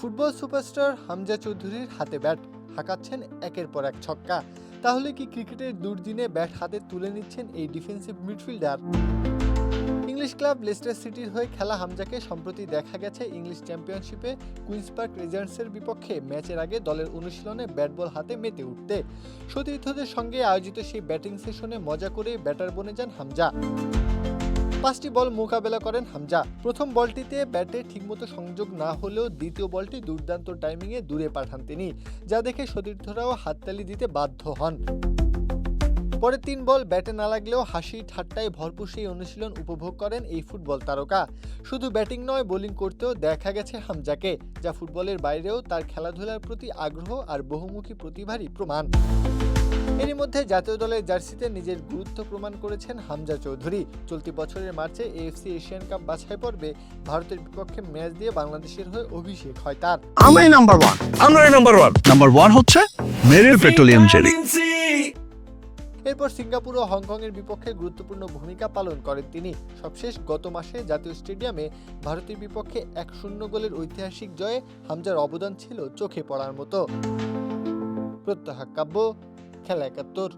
Football superstar Hamza চৌধুরীর হাতে bat, হাঁকাচ্ছেন একের পর এক ছক্কা। তাহলে কি ক্রিকেটের দুর্দিনে ব্যাট হাতে তুলে নিচ্ছেন এই defensive midfielder? English club Leicester সিটির হয়ে খেলা হামজাকে সম্প্রতি দেখা গেছে ইংলিশ চ্যাম্পিয়নশিপে কুইন্স পার্ক রেঞ্জার্সের বিপক্ষে ম্যাচের আগে দলের অনুশীলনে ব্যাট বল হাতে মেতে উঠতে। সতীর্থদের সঙ্গে আয়োজিত সেই ব্যাটিং সেশনে মজা করে ব্যাটার বনে যান হামজা। 5টি বল মোকাবেলা করেন হামজা। প্রথম বলটিতে ব্যাটে ঠিকমতো সংযোগ না হলেও দ্বিতীয় বলটি দুর্দান্ত টাইমিংয়ে দূরে পাঠান তিনি, যা দেখে সতীর্থরাও হাততালি দিতে বাধ্য হন। পরে 3 বল ব্যাটে না লাগলেও হাসি ঠাট্টায় ভরপুর সেই অনুশীলন উপভোগ করেন এই ফুটবল তারকা। শুধু ব্যাটিং নয়, বোলিং করতেও দেখা গেছে হামজাকে, যা ফুটবলের বাইরেও তার খেলাধুলার প্রতি আগ্রহ আর বহুমুখী প্রতিভারই প্রমাণ। এরই মধ্যে জাতীয় দলের জার্সিতে নিজের গুরুত্ব প্রমাণ করেছেন হামজা চৌধুরী। চলতি বছরের মার্চে এএফসি এশিয়ান কাপ বাছাই পর্বে ভারতের বিপক্ষে ম্যাচ দিয়ে বাংলাদেশের হয়ে অভিষেক হয় তার। আমরাই নাম্বার ওয়ান। নাম্বার ওয়ান হচ্ছে মেরিল পেট্রোলিয়াম জেলি। এরপর সিঙ্গাপুর ও হংকংয়ের বিপক্ষে গুরুত্বপূর্ণ ভূমিকা পালন করেন তিনি। সবশেষ গত মাসে জাতীয় স্টেডিয়ামে ভারতের বিপক্ষে 1-0 গোলের ঐতিহাসিক জয়ে হামজার অবদান ছিল চোখে পড়ার মতো। প্রত্যহ কাব্য, খেলা 71।